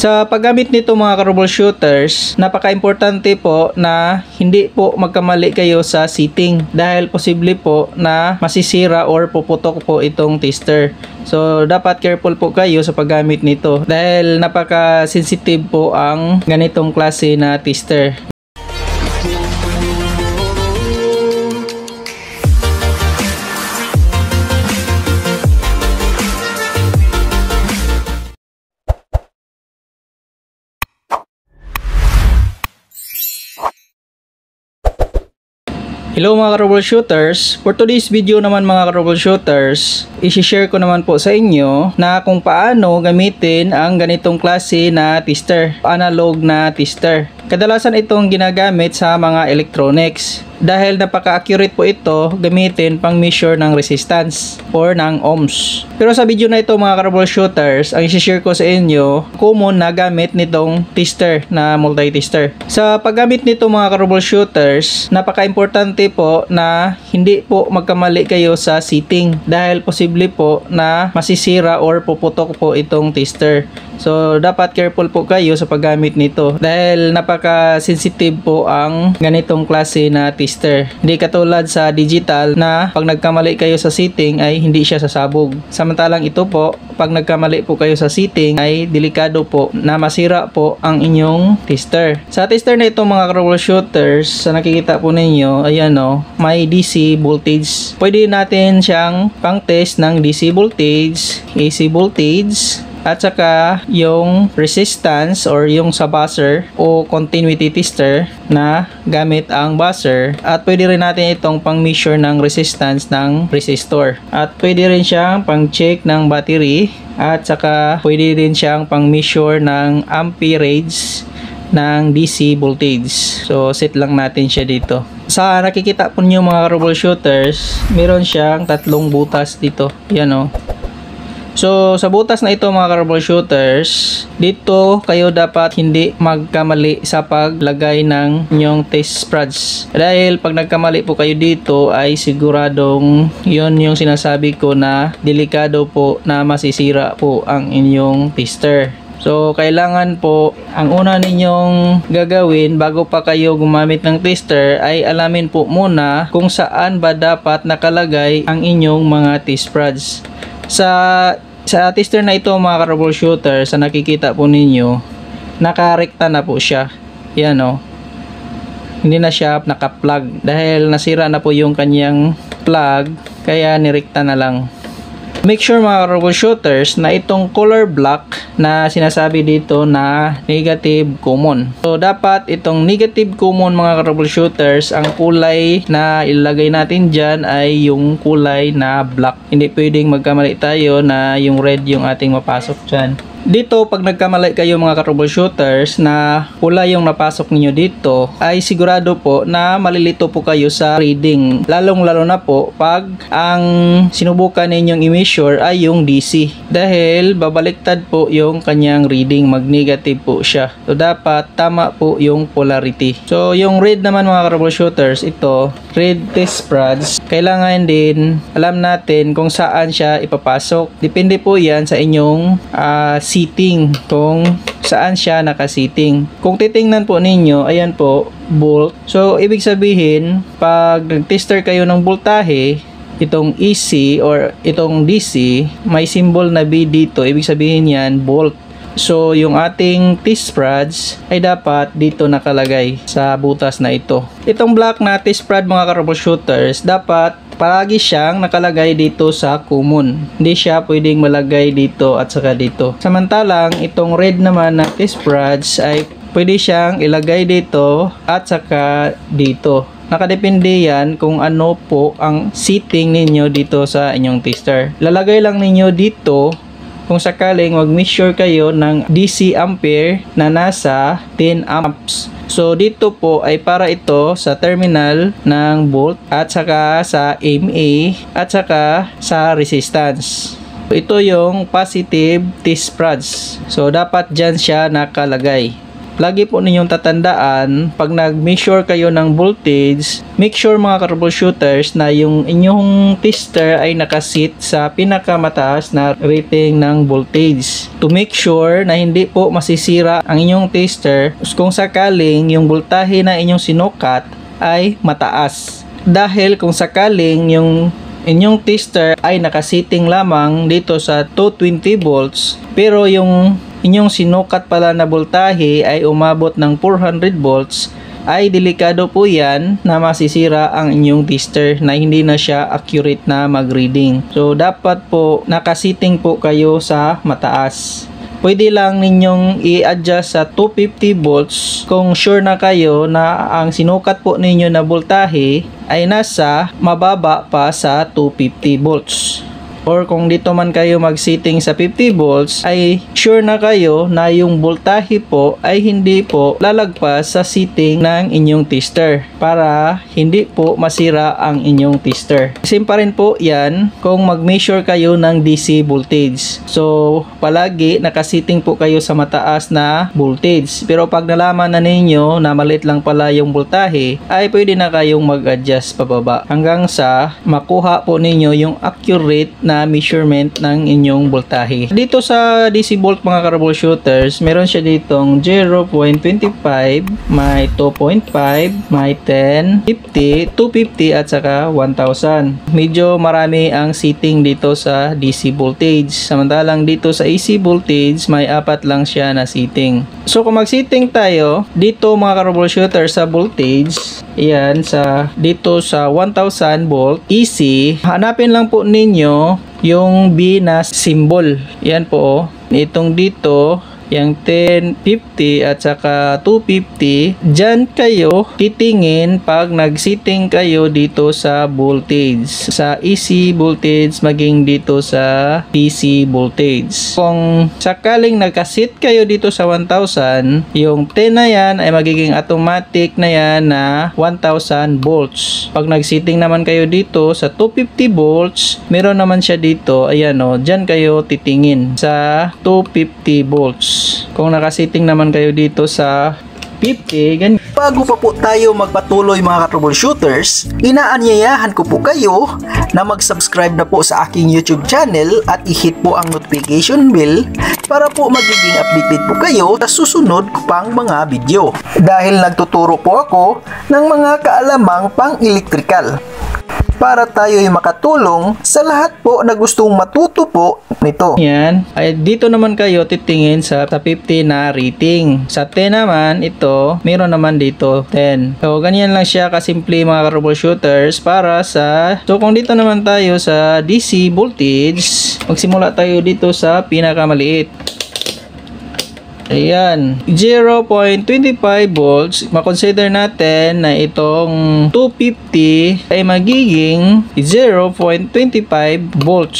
Sa paggamit nito mga troubleshooters, napaka-importante po na hindi po magkamali kayo sa setting dahil posible po na masisira or puputok po itong tester. So dapat careful po kayo sa paggamit nito dahil napaka-sensitive po ang ganitong klase na tester. Hello mga troubleshooters, for today's video naman mga troubleshooters, i-share ko naman po sa inyo na kung paano gamitin ang ganitong klase na tester, analog na tester. Kadalasan itong ginagamit sa mga electronics dahil napaka-accurate po ito gamitin pang measure ng resistance or ng ohms. Pero sa video na ito mga troubleshooters, ang i-share ko sa inyo common na gamit nitong tester na multi-tester. Sa paggamit nito mga troubleshooters, napaka-importante po na hindi po magkamali kayo sa setting dahil posible po na masisira or puputok po itong tester. So dapat careful po kayo sa paggamit nito dahil napaka-sensitive po ang ganitong klase na tester. Hindi katulad sa digital na pag nagkamali kayo sa setting ay hindi siya sasabog. Samantalang ito po, pag nagkamali po kayo sa setting ay delikado po na masira po ang inyong tester. Sa tester na ito mga troubleshooters, sa nakikita po ninyo, ayan o, may DC voltage. Pwede natin siyang pang test ng DC voltage, AC voltage, at saka yung resistance or yung sa buzzer o continuity tester na gamit ang buzzer, at pwede rin natin itong pang measure ng resistance ng resistor, at pwede rin siyang pang check ng battery, at saka pwede rin siyang pang measure ng amperage ng DC voltage. So set lang natin siya dito. Sa nakikita po niyo mga troubleshooters, meron siyang tatlong butas dito, yan o. So sa butas na ito mga troubleshooters, dito kayo dapat hindi magkamali sa paglagay ng inyong test prods. Dahil pag nagkamali po kayo dito ay siguradong yun yung sinasabi ko na delikado po na masisira po ang inyong tester. So kailangan po, ang una ninyong gagawin bago pa kayo gumamit ng tester ay alamin po muna kung saan ba dapat nakalagay ang inyong mga test prods. Sa tester na ito mga troubleshooter, sa nakikita po ninyo, nakarekta na po siya. Yan o. Hindi na siya naka-plug dahil nasira na po yung kanyang plug, kaya nirekta na lang. Make sure mga troubleshooters na itong color block na sinasabi dito na negative common. So dapat itong negative common mga troubleshooters, ang kulay na ilagay natin dyan ay yung kulay na black. Hindi pwedeng magkamali tayo na yung red yung ating mapasok dyan. Dito pag nagkamali kayo mga troubleshooters na kulay yung napasok niyo dito, ay sigurado po na malilito po kayo sa reading, lalong lalo na po pag ang sinubukan ninyong i-measure ay yung DC dahil babaliktad po yung kanyang reading, mag-negative po siya. So dapat tama po yung polarity. So yung red naman mga troubleshooters, ito red test prods, kailangan din alam natin kung saan siya ipapasok. Depende po yan sa inyong seating, kung saan siya naka-seating. Kung titingnan po ninyo, ayan po, volt. So ibig sabihin, pag nag-tester kayo ng voltahe, itong AC or itong DC, may symbol na B dito, ibig sabihin yan, volt. So yung ating test prods ay dapat dito nakalagay sa butas na ito. Itong black na test prod mga troubleshooters, dapat palagi siyang nakalagay dito sa common. Hindi siya pwedeng malagay dito at saka dito. Samantalang itong red naman na test prods ay pwede siyang ilagay dito at saka dito. Nakadepende yan kung ano po ang setting ninyo dito sa inyong tester. Lalagay lang ninyo dito kung sakaling mag-measure kayo ng DC ampere na nasa 10 amps. So dito po ay para ito sa terminal ng volt at saka sa MA at saka sa resistance. Ito yung positive test prods. So dapat dyan siya nakalagay. lagi po ninyong tatandaan, pag nag-measure kayo ng voltage, make sure mga troubleshooters na yung inyong tester ay nakasit sa pinakamataas na rating ng voltage. To make sure na hindi po masisira ang inyong tester kung sakaling yung voltahe na inyong sinukat ay mataas. Dahil kung sakaling yung inyong tester ay nakasiting lamang dito sa 220 volts pero yung inyong sinukat pala na voltahe ay umabot ng 400 volts, ay delikado po yan na masisira ang inyong tester na hindi na siya accurate na mag-reading. So dapat po nakasiting po kayo sa mataas. Pwede lang ninyong i-adjust sa 250 volts kung sure na kayo na ang sinukat po ninyo na voltahe ay nasa mababa pa sa 250 volts. Or kung dito man kayo mag-setting sa 50 volts, ay sure na kayo na yung voltahe po ay hindi po lalagpas sa setting ng inyong tester para hindi po masira ang inyong tester. Same pa rin po yan kung mag-measure kayo ng DC voltage. So palagi nakasetting po kayo sa mataas na voltage. Pero pag nalaman na ninyo na maliit lang pala yung voltahe, ay pwede na kayong mag-adjust pababa hanggang sa makuha po ninyo yung accurate na measurement ng inyong voltahe. Dito sa DC volt mga troubleshooters, meron siya ditong 0.25, may 2.5, may 10, 50, 250 at saka 1000. Medyo marami ang setting dito sa DC voltage. Samantalang dito sa AC voltage, may 4 lang siya na setting. So kung mag-setting tayo dito mga troubleshooters sa voltage, yan dito sa 1000 volt AC, hanapin lang po ninyo yung B na symbol. Yan po, itong dito, yung 10, 50 at saka 250, dyan kayo titingin pag nag-setting kayo dito sa voltage, sa AC voltage maging dito sa DC voltage. Kung sakaling nagkasit kayo dito sa 1000, yung 10 na yan ay magiging automatic na yan na 1000 volts. Pag nag-setting naman kayo dito sa 250 volts, meron naman siya dito, ayan o, dyan kayo titingin sa 250 volts. Kung nakasetting naman kayo dito sa 50, ganyan. Bago pa po tayo magpatuloy mga troubleshooters, inaanyayahan ko po kayo na mag-subscribe na po sa aking YouTube channel at i-hit po ang notification bell para po magiging updated po kayo sa susunod ko pang mga video. Dahil nagtuturo po ako ng mga kaalamang pang-electrical para tayo'y makatulong sa lahat po na gustong matuto po nito. Yan. Ay, dito naman kayo titingin sa 50 na rating. Sa 10 naman, ito, meron naman dito 10. So, ganyan lang siya kasimple mga troubleshooters para sa... So, kung dito naman tayo sa DC voltage, magsimula tayo dito sa pinakamaliit. Ayan, 0.25 volts, makonsider natin na itong 250 ay magiging 0.25 volts.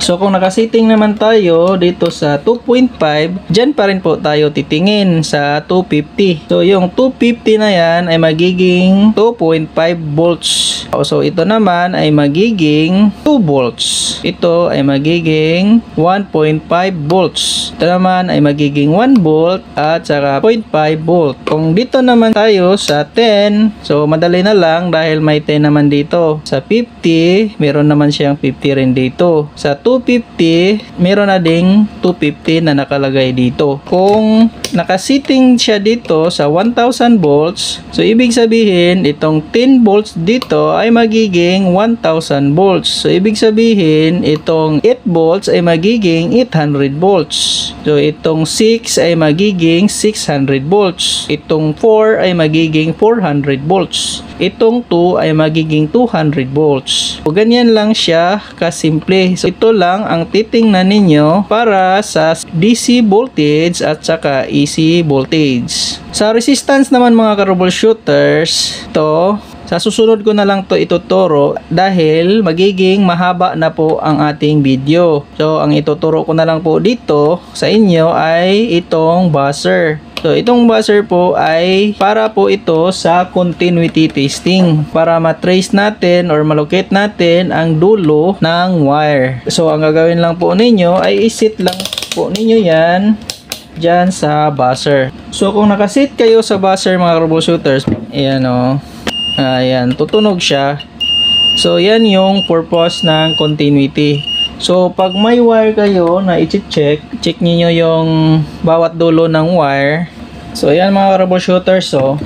So kung nakasetting naman tayo dito sa 2.5, dyan pa rin po tayo titingin sa 250. So yung 250 na yan ay magiging 2.5 volts. So ito naman ay magiging 2 volts. Ito ay magiging 1.5 volts. Ito naman ay magiging 1 volt at saka 0.5 volt. Kung dito naman tayo sa 10, so madali na lang dahil may 10 naman dito. Sa 50, meron naman siyang 50 rin dito. Sa 250, meron na ding 250 na nakalagay dito. Kung nakasetting siya dito sa 1000 volts, so ibig sabihin itong 10 volts dito ay magiging 1000 volts. So ibig sabihin itong 8 volts ay magiging 800 volts. So itong 6 ay magiging 600 volts. Itong 4 ay magiging 400 volts. Itong 2 ay magiging 200 volts. So ganyan lang siya kasimple. So ito lang ang titingnan ninyo para sa DC voltage at saka AC voltage. Sa resistance naman mga troubleshooters, to sa susunod ko na lang to ituturo dahil magiging mahaba na po ang ating video. So ang ituturo ko na lang po dito sa inyo ay itong buzzer. So itong buzzer po ay para po ito sa continuity testing para matrace natin or malocate natin ang dulo ng wire. So ang gagawin lang po ninyo ay isit lang po ninyo yan dyan sa buzzer. So kung nakasit kayo sa buzzer mga troubleshooters, ayan o, ayan, tutunog siya. So yan yung purpose ng continuity. So pag may wire kayo na i-check, check niyo yung bawat dulo ng wire. So ayan mga troubleshooters, so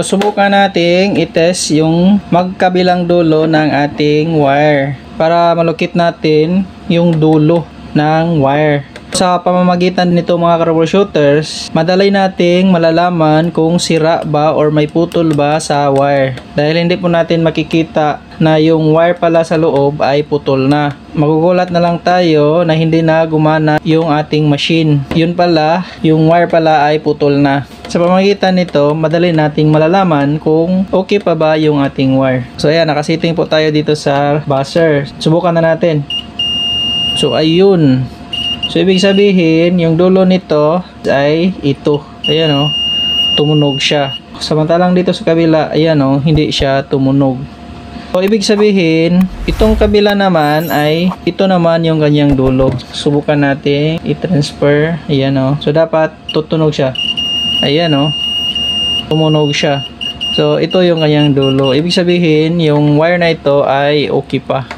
subukan nating i-test yung magkabilang dulo ng ating wire para malukit natin yung dulo ng wire. Sa pamamagitan nito mga troubleshooters, madali nating malalaman kung sira ba or may putol ba sa wire. Dahil hindi po natin makikita na yung wire pala sa loob ay putol na. Magugulat na lang tayo na hindi na gumana yung ating machine. Yun pala, yung wire pala ay putol na. Sa pamamagitan nito, madali nating malalaman kung okay pa ba yung ating wire. So ayan, nakasiting po tayo dito sa buzzer. Subukan na natin. So ayun. So ibig sabihin, yung dulo nito ay ito. Ayan o, tumunog siya. Samantalang dito sa kabila, ayan o, hindi siya tumunog. So ibig sabihin, itong kabila naman ay ito naman yung kanyang dulo. Subukan natin i-transfer. Ayan o. So dapat tutunog siya. Ayan o, tumunog siya. So ito yung kanyang dulo. Ibig sabihin, yung wire na ito ay okay pa.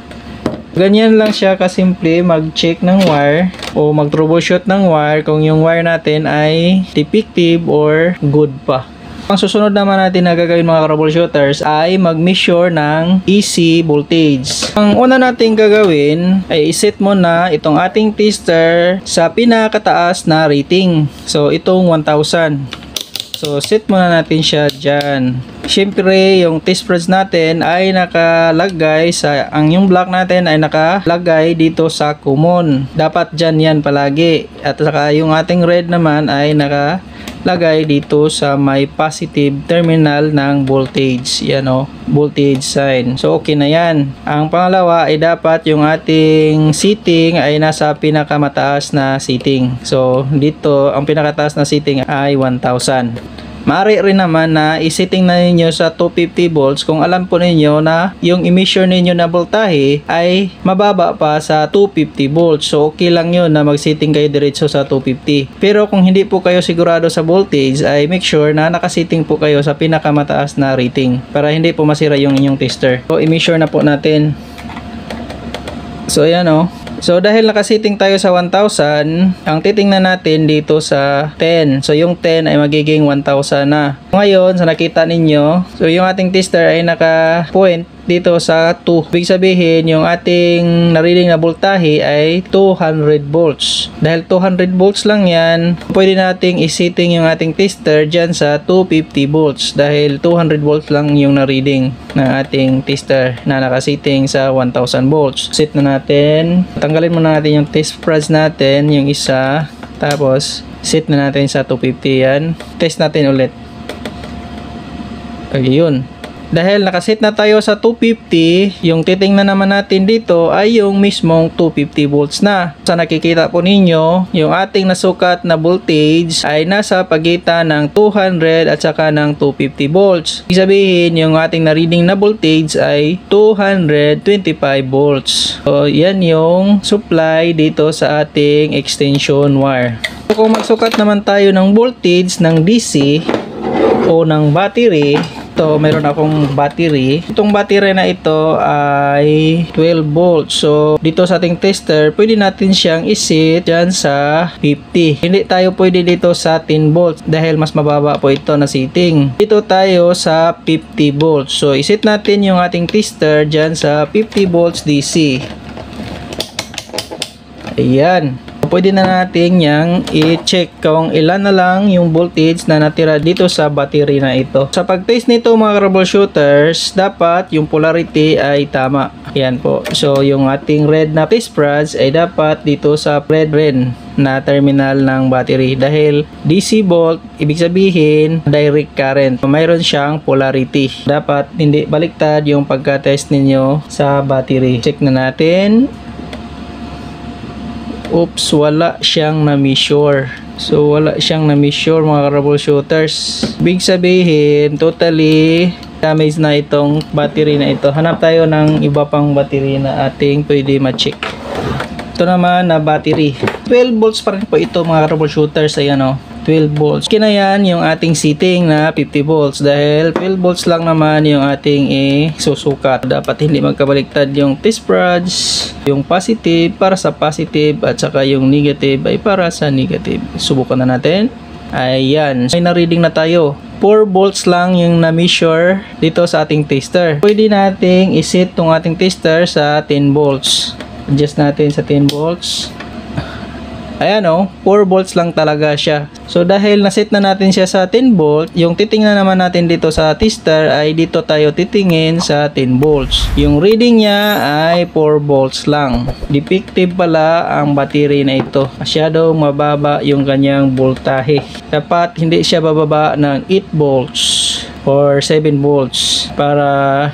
Ganyan lang siya kasimple mag-check ng wire o mag-troubleshoot ng wire kung yung wire natin ay defective or good pa. Ang susunod naman natin na gagawin mga troubleshooters ay mag-measure ng AC voltage. Ang una natin gagawin ay iset mo na itong ating tester sa pinakataas na rating. So itong 1000. So set muna natin siya dyan. Siyempre yung test prods natin ay nakalagay sa, yung block natin ay nakalagay dito sa common. Dapat dyan yan palagi. At saka yung ating red naman ay nakalagay dito sa may positive terminal ng voltage. Yan o, voltage sign. So okay na yan. Ang pangalawa ay dapat yung ating setting ay nasa pinakamataas na setting. So dito ang pinakataas na setting ay 1000. Maaari rin naman na isetting na ninyo sa 250 volts kung alam po ninyo na yung emission ninyo na voltahe ay mababa pa sa 250 volts. So okay lang yun na mag-setting kayo diretso sa 250. Pero kung hindi po kayo sigurado sa voltage ay make sure na nakasetting po kayo sa pinakamataas na rating para hindi po masira yung inyong tester. So i-measure na po natin. So ayan o. So dahil nakasetting tayo sa 1000, ang titingnan natin dito sa 10. So yung 10 ay magiging 1000 na. Ngayon, sa nakita ninyo, so yung ating tester ay naka-point dito sa 2. Ibig sabihin, yung ating narinig na voltahe ay 200 volts. Dahil 200 volts lang yan, pwede nating isetting yung ating tester dyan sa 250 volts. Dahil 200 volts lang yung na-reading ng ating tester na nakasetting sa 1000 volts. Set na natin. Tanggalin muna natin yung test prods natin, yung isa. Tapos, set na natin sa 250 yan. Test natin ulit. Ayun. Dahil nakaset na tayo sa 250, yung titingnan naman natin dito ay yung mismong 250 volts na. Sa nakikita po ninyo, yung ating nasukat na voltage ay nasa pagitan ng 200 at saka ng 250 volts. Ibig sabihin, yung ating na-reading na voltage ay 225 volts. So, yan yung supply dito sa ating extension wire. So, kung magsukat naman tayo ng voltage ng DC o ng battery, ito, meron akong battery. Itong battery na ito ay 12 volts. So, dito sa ating tester, pwede natin siyang iset dyan sa 50. Hindi tayo pwede dito sa 10 volts dahil mas mababa po ito na setting. Dito tayo sa 50 volts. So, iset natin yung ating tester dyan sa 50 volts DC. Ayan. Pwede na natin yang i-check kung ilan na lang yung voltage na natira dito sa battery na ito. Sa pag-test nito mga troubleshooters, dapat yung polarity ay tama. Yan po. So yung ating red na test prods ay dapat dito sa red na terminal ng battery. Dahil DC volt, ibig sabihin direct current. Mayroon siyang polarity. Dapat hindi baliktad yung pagka-test ninyo sa battery. Check na natin. Oops, wala siyang na-measure. So, wala siyang na-measure mga troubleshooters. Big sabihin, totally damage na itong battery na ito. Hanap tayo ng iba pang battery na ating pwede ma-check. Ito naman na battery. 12 volts pa rin po ito mga troubleshooters. Ayan o, 12 volts. Okay na yan yung ating setting na 50 volts dahil 12 volts lang naman yung ating susukat. Dapat hindi magkabaliktad yung test rods, yung positive para sa positive at saka yung negative ay para sa negative. Subukan na natin. Ayan, may na-reading na tayo. 4 volts lang yung na-measure dito sa ating tester. Pwede nating iset tong ating tester sa 10 volts. Adjust natin sa 10 volts. Ayan o, 4 volts lang talaga siya. So dahil naset na natin siya sa 10 volt, yung titingnan naman natin dito sa tester ay dito tayo titingin sa 10 volts. Yung reading niya ay 4 volts lang. Defective pala ang battery na ito. Masyadong mababa yung kanyang voltahe. Dapat hindi siya bababa ng 8 volts or 7 volts para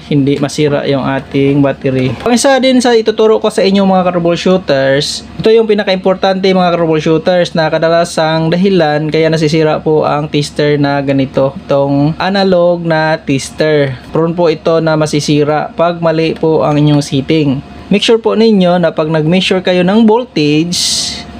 hindi masira yung ating battery. Ang isa din sa ituturo ko sa inyo mga troubleshooters, ito yung pinaka-importante mga troubleshooters na kadalasang dahilan kaya nasisira po ang tester na ganito. Itong analog na tester. Prone po ito na masisira pag mali po ang inyong setting. Make sure po ninyo na pag nag-measure kayo ng voltage,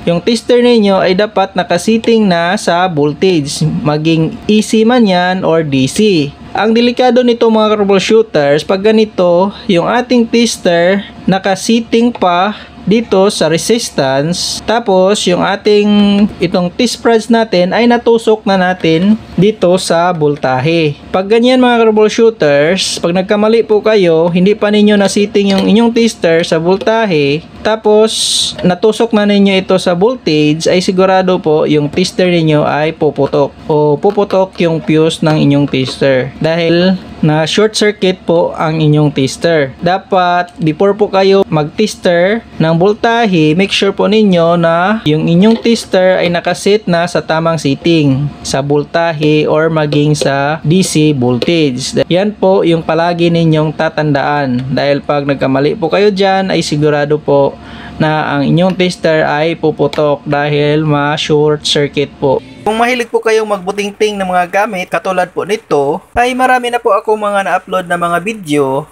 yung tester ninyo ay dapat nakasetting na sa voltage, maging AC man yan or DC. Ang delikado nito mga troubleshooters, pag ganito, yung ating tester nakasetting pa dito sa resistance, tapos yung ating itong test rods natin ay natusok na natin dito sa voltahe. Pag ganyan mga troubleshooters, pag nagkamali po kayo, hindi pa ninyo na-setting yung inyong tester sa voltahe, tapos natusok na ninyo ito sa voltage, ay sigurado po yung tester ninyo ay puputok o puputok yung fuse ng inyong tester dahil na short circuit po ang inyong tester. Dapat before po kayo mag-tester ng voltahe, make sure po ninyo na yung inyong tester ay nakaset na sa tamang setting sa voltahe or maging sa DC voltage. Yan po yung palagi ninyong tatandaan dahil pag nagkamali po kayo dyan ay sigurado po na ang inyong tester ay puputok dahil ma-short circuit po. Kung mahilig po kayong magbuting-ting ng mga gamit katulad po nito, ay marami na po ako mga na-upload na mga video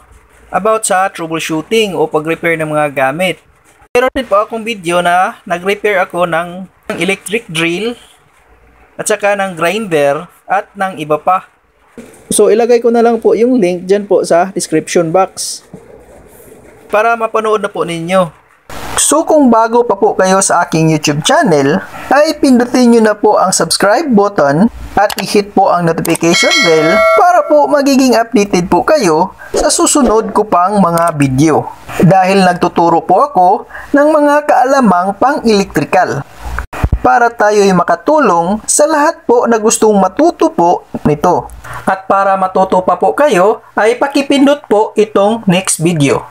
about sa troubleshooting o pag-repair ng mga gamit. Meron din po akong video na nag-repair ako ng electric drill at saka ng grinder at ng iba pa. So ilagay ko na lang po yung link dyan po sa description box para mapanood na po ninyo. So kung bago pa po kayo sa aking YouTube channel, ay pindutin nyo na po ang subscribe button at i-hit po ang notification bell para po magiging updated po kayo sa susunod ko pang mga video. Dahil nagtuturo po ako ng mga kaalamang pang-electrical para tayo'y makatulong sa lahat po na gustong matuto po nito. At para matuto pa po kayo, ay pakipindot po itong next video.